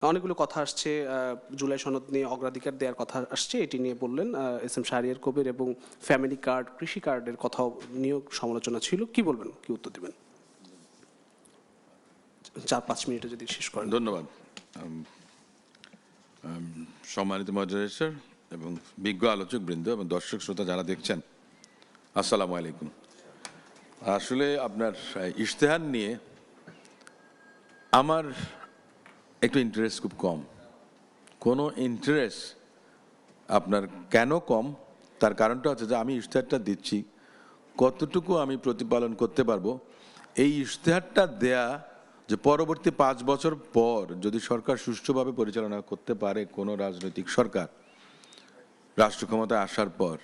অনেকগুলো কথা আসছে, জুলাই সনদ নিয়ে অগ্রাধিকার দেওয়ার কথা আসছে, এটি নিয়ে বললেন। এস এম শাহরিয়ার কবির এবং ফ্যামিলি কার্ড, কৃষি কার্ডের কথাও নিয়েও সমালোচনা ছিল। কি বলবেন, কি উত্তর দেবেন? 4-5 মিনিটে যদি শেষ করেন। ধন্যবাদ। সম্মানিত মডারেটর এবং বিজ্ঞ আলোচক বৃন্দ এবং দর্শক শ্রোতা যারা দেখছেন, আসসালামু আলাইকুম। আসলে আপনার ইশতেহার নিয়ে আমার একটু ইন্টারেস্ট খুব কম। কোনো ইন্টারেস্ট আপনার কেন কম, তার কারণটা হচ্ছে যে আমি ইশতেহারটা দিচ্ছি, কতটুকু আমি প্রতিপালন করতে পারবো। এই ইশতেহারটা দেয়া যে পরবর্তী 5 বছর পর যদি সরকার সুষ্ঠুভাবে পরিচালনা করতে পারে, কোনো রাজনৈতিক সরকার রাষ্ট্র ক্ষমতায় আসার পর,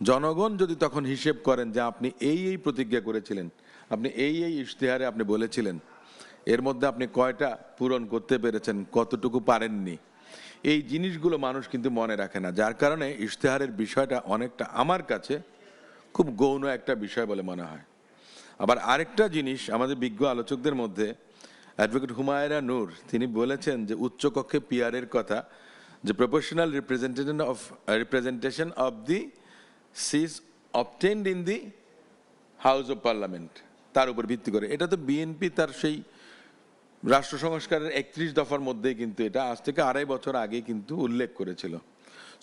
জনগণ যদি তখন হিসেব করেন যে আপনি এই এই প্রতিজ্ঞা করেছিলেন, আপনি এই এই ইশতেহারে আপনি বলেছিলেন, এর মধ্যে আপনি কয়টা পূরণ করতে পেরেছেন, কতটুকু পারেননি, এই জিনিসগুলো মানুষ কিন্তু মনে রাখে না। যার কারণে ইশতেহারের বিষয়টা অনেকটা আমার কাছে খুব গৌণ একটা বিষয় বলে মনে হয়। আবার আরেকটা জিনিস, আমাদের বিজ্ঞ আলোচকদের মধ্যে অ্যাডভোকেট হুমায়রা নূর তিনি বলেছেন যে উচ্চকক্ষে পিআরের কথা, যে প্রপোর্শনাল রিপ্রেজেন্টেশন অফ দি সিজ obtained in the house of parliament, তার উপর ভিত্তি করে। এটা তো বিএনপি তার সেই রাষ্ট্র সংস্কারের 31 দফার মধ্যেই কিন্তু এটা আজ থেকে 2.5 বছর আগে কিন্তু উল্লেখ করেছিল।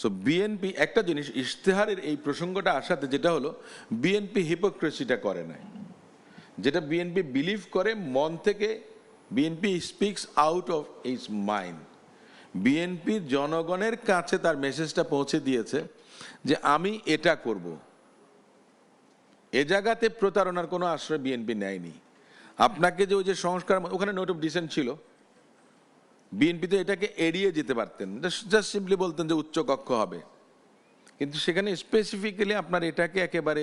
সো বিএনপি একটা জিনিস, ইশতেহারের এই প্রসঙ্গটা আসাতে যেটা হলো, বিএনপি হিপোক্রেসিটা করে নাই। যেটা বিএনপি বিলিভ করে মন থেকে, BNP speaks out of its mind. BNP জনগণের কাছে তার মেসেজটা পৌঁছে দিয়েছে যে আমি এটা করব। এ জায়গাতে প্রতারণার কোনো আশ্রয় বিএনপি নেয়নি। আপনাকে যে ওই যে সংস্কার, ওখানে নোট অফ ডিসেন্ট ছিল, বিএনপি তো এটাকে এড়িয়ে যেতে পারতেন, জাস্ট সিম্পলি বলতেন যে উচ্চ কক্ষ হবে, কিন্তু সেখানে স্পেসিফিক্যালি আপনার এটাকে একেবারে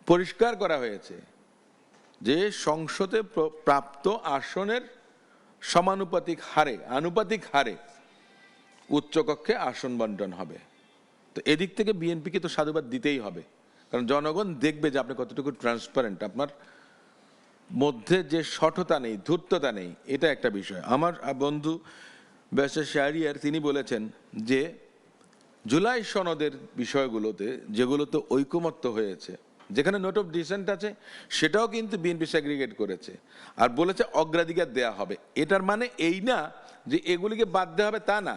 পরিষ্কার করা হয়েছে যে সংসদে প্রাপ্ত আসনের আনুপাতিক হারে উচ্চকক্ষে আসন বন্টন হবে। তো এদিক থেকে বিএনপিকে তো সাধুবাদ দিতেই হবে, কারণ জনগণ দেখবে যে আপনি কতটুকু ট্রান্সপারেন্ট, আপনার মধ্যে যে সঠতা নেই, ধূর্ততা নেই, এটা একটা বিষয়। আমার বন্ধু ব্যারিস্টার শাহরিয়ার তিনি বলেছেন যে জুলাই সনদের বিষয়গুলোতে যেগুলোতে ঐকমত্য হয়েছে, যেখানে নোট অফ ডিসেন্ট আছে, সেটাও কিন্তু বিএনপি সেগ্রিগেট করেছে আর বলেছে অগ্রাধিকার দেয়া হবে। এটার মানে এই না যে এগুলিকে বাদ দেওয়া হবে, তা না।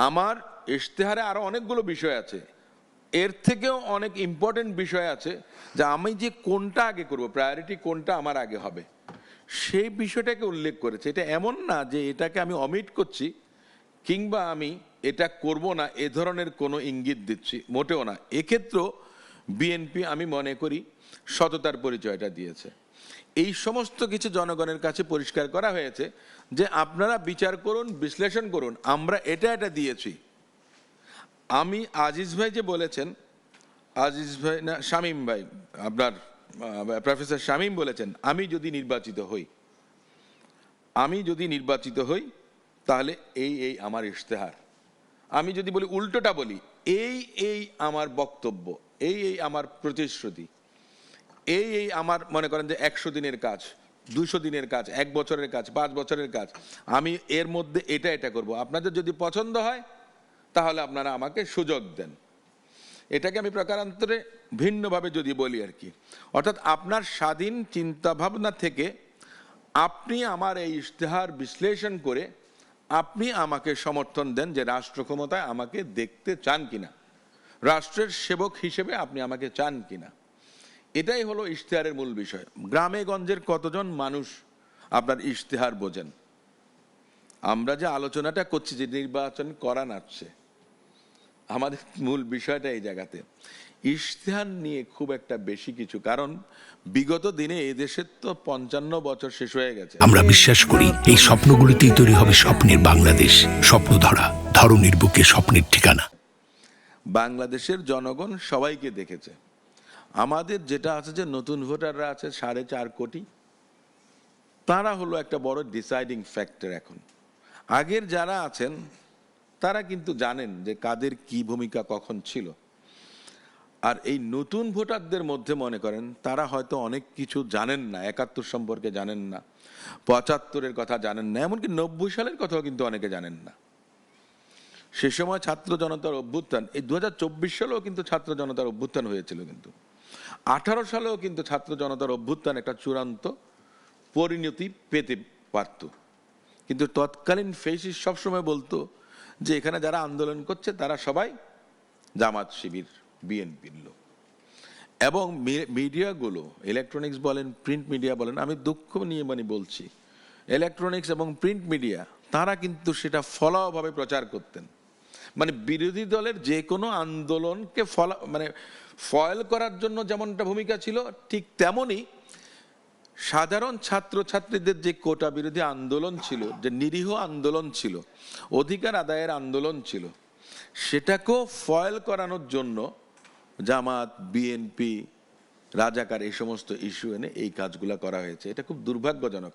আমার ইশতেহারে আরো অনেকগুলো বিষয় আছে, এর থেকেও অনেক ইম্পর্টেন্ট বিষয় আছে, যে আমি যে কোনটা আগে করব, প্রায়োরিটি কোনটা আমার আগে হবে, সেই বিষয়টাকে উল্লেখ করেছে। এটা এমন না যে এটাকে আমি অমিট করছি কিংবা আমি এটা করব না, এ ধরনের কোনো ইঙ্গিত দিচ্ছি, মোটেও না। এক্ষেত্রেও বিএনপি আমি মনে করি সততার পরিচয়টা দিয়েছে। এই সমস্ত কিছু জনগণের কাছে পরিষ্কার করা হয়েছে যে আপনারা বিচার করুন, বিশ্লেষণ করুন, আমরা এটা দিয়েছি। আমি আজিজ ভাই যে বলেছেন, আজিজ ভাই না শামীম ভাই, আপনার প্রফেসর শামীম বলেছেন আমি যদি নির্বাচিত হই তাহলে এই আমার ইশতেহার। আমি যদি বলি উল্টোটা বলি, এই আমার বক্তব্য, এই আমার প্রতিশ্রুতি, এই আমার মনে করেন যে 100 দিনের কাজ, 200 দিনের কাজ, 1 বছরের কাজ, 5 বছরের কাজ, আমি এর মধ্যে এটা করব, আপনাদের যদি পছন্দ হয় তাহলে আপনারা আমাকে সুযোগ দেন। এটাকে আমি প্রকারান্তরে ভিন্নভাবে যদি বলি আর কি, অর্থাৎ আপনার স্বাধীন চিন্তা ভাবনা থেকে আপনি আমার এই ইশতেহার বিশ্লেষণ করে আপনি আমাকে সমর্থন দেন যে রাষ্ট্র ক্ষমতায় আমাকে দেখতে চান কিনা, রাষ্ট্রের সেবক হিসেবে আপনি আমাকে চান কিনা। এটাই হলো ইশতেহারের মূল বিষয়। গ্রামে গঞ্জের কতজন মানুষ আপনার ইশতেহার বোঝেন? আমরা যে আলোচনাটা করছি যে নির্বাচন করা নাচ্ছে, আমাদের মূল বিষয়টা এই জায়গাতে ইশতেহার নিয়ে খুব একটা বেশি কিছু, কারণ বিগত দিনে এই দেশের তো 55 বছর শেষ হয়ে গেছে। আমরা বিশ্বাস করি এই স্বপ্নগুলিতেই তৈরি হবে স্বপ্নের বাংলাদেশ। স্বপ্ন ধরনীর বুকে স্বপ্নের ঠিকানা। বাংলাদেশের জনগণ সবাইকে দেখেছে। আমাদের যেটা আছে যে নতুন ভোটাররা আছে 4.5 কোটি, তারা হলো একটা বড় ডিসাইডিং ফ্যাক্টর। এখন আগের যারা আছেন তারা কিন্তু জানেন যে কাদের কি ভূমিকা কখন ছিল। আর এই নতুন ভোটারদের মধ্যে মনে করেন তারা হয়তো অনেক কিছু জানেন না, 71 সম্পর্কে জানেন না, 75-এর কথা জানেন না, এমনকি 90 সালের কথাও কিন্তু অনেকে জানেন না। সে সময় ছাত্র জনতার অভ্যুত্থান, এই 2024 সালেও কিন্তু ছাত্র জনতার অভ্যুত্থান হয়েছিল, কিন্তু 18 সালেও কিন্তু ছাত্র জনতার অভ্যুত্থান একটা চূড়ান্ত পরিণতি পেতে পারত। কিন্তু তৎকালীন ফেসিস্ট সবসময় বলতো যে এখানে যারা আন্দোলন করছে তারা সবাই জামাত শিবির, বিএনপির লোক। এবং মিডিয়াগুলো, ইলেকট্রনিক্স বলেন, প্রিন্ট মিডিয়া বলেন, আমি দুঃখ নিয়ে বলছি, ইলেকট্রনিক্স এবং প্রিন্ট মিডিয়া তারা কিন্তু সেটা ফলাওভাবে প্রচার করতেন। বিরোধী দলের যে কোনো আন্দোলনকে ফয়েল করার জন্য যেমনটা ভূমিকা ছিল, ঠিক তেমনই সাধারণ ছাত্রছাত্রীদের যে কোটা বিরোধী আন্দোলন ছিল, যে নিরীহ আন্দোলন ছিল, অধিকার আদায়ের আন্দোলন ছিল, সেটাকেও ফয়েল করানোর জন্য জামাত, বিএনপি, রাজাকার এই সমস্ত ইস্যু এনে এই কাজগুলো করা হয়েছে। এটা খুব দুর্ভাগ্যজনক।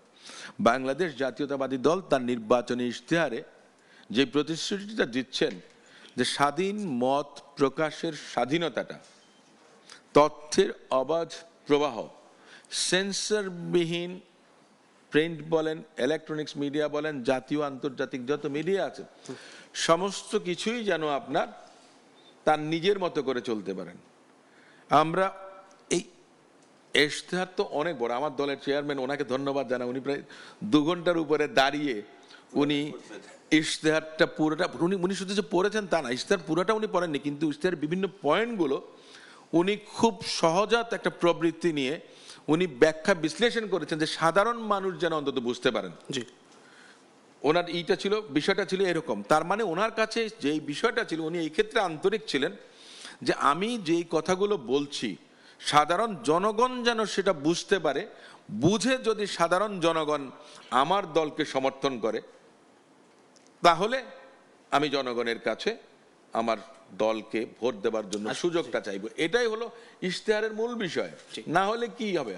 বাংলাদেশ জাতীয়তাবাদী দল তার নির্বাচনী ইশতেহারে যে প্রতিশ্রুতিটা দিচ্ছেন যে স্বাধীন মত প্রকাশের স্বাধীনতাটা, তথ্যের অবাধ প্রবাহ, সেন্সরবিহীন প্রিন্ট বলেন, ইলেকট্রনিক্স মিডিয়া বলেন, জাতীয় আন্তর্জাতিক যত মিডিয়া আছে সমস্ত কিছুই যেন আপনার তার নিজের মতো করে চলতে পারেন। আমরা এই ইশতেহার তো অনেক বড়, আমার দলের চেয়ারম্যান, ওনাকে ধন্যবাদ জানাই, উনি প্রায় 2 ঘন্টার উপরে দাঁড়িয়ে উনি ইশতেহারটা পুরোটা, উনি শুধু যে পড়েছেন তা না, ইশতেহার পুরোটা উনি পড়েননি, কিন্তু ইশতেহারের বিভিন্ন পয়েন্টগুলো উনি খুব সহজাত একটা প্রবৃত্তি নিয়ে উনি ব্যাখ্যা বিশ্লেষণ করেছেন যে সাধারণ মানুষ যেন অন্তত বুঝতে পারেন। জি, ওনার বিষয়টা ছিল এরকম। তার মানে ওনার কাছে যেই বিষয়টা ছিল, উনি এই ক্ষেত্রে আন্তরিক ছিলেন যে আমি যেই কথাগুলো বলছি সাধারণ জনগণ যেন সেটা বুঝতে পারে, বুঝে যদি সাধারণ জনগণ আমার দলকে সমর্থন করে তাহলে আমি জনগণের কাছে আমার দলকে ভোট দেওয়ার জন্য সুযোগটা চাইবো। এটাই হলো ইশতেহারের মূল বিষয়। না হলে কি হবে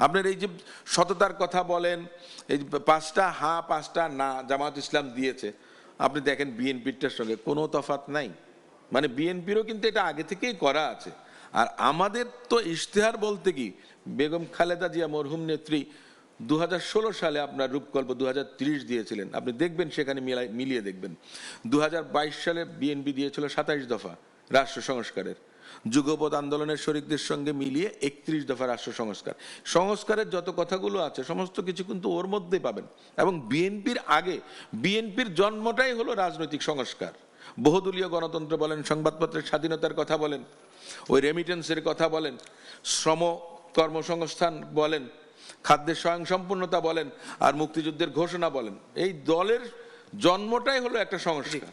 আপনার এই যে সততার কথা বলেন, এই 5টা হ্যাঁ 5টা না জামাত ইসলাম দিয়েছে, আপনি দেখেন বিএনপির সঙ্গে কোনো তফাৎ নাই। বিএনপিরও কিন্তু এটা আগে থেকেই করা আছে। আর আমাদের তো ইশতেহার বলতে কি, বেগম খালেদা জিয়া মরহুম নেত্রী 2016 সালে আপনার রূপকল্প 2030 দিয়েছিলেন, আপনি দেখবেন সেখানে মিলিয়ে দেখবেন। 2022 সালে বিএনপি দিয়েছিল 27 দফা রাষ্ট্র সংস্কারের, যুগপৎ আন্দোলনের শরিকদের সঙ্গে মিলিয়ে 31 দফা রাষ্ট্র সংস্কারের যত কথাগুলো আছে সমস্ত কিছু কিন্তু ওর মধ্যেই পাবেন। এবং বিএনপির আগে, বিএনপির জন্মটাই হলো রাজনৈতিক সংস্কার। বহুদলীয় গণতন্ত্র বলেন, সংবাদপত্রের স্বাধীনতার কথা বলেন, ওই রেমিটেন্সের কথা বলেন, শ্রম কর্মসংস্থান বলেন, খাদ্যের স্বয়ংসম্পূর্ণতা বলেন, আর মুক্তিযুদ্ধের ঘোষণা বলেন, এই দলের জন্মটাই হলো একটা সংস্কার।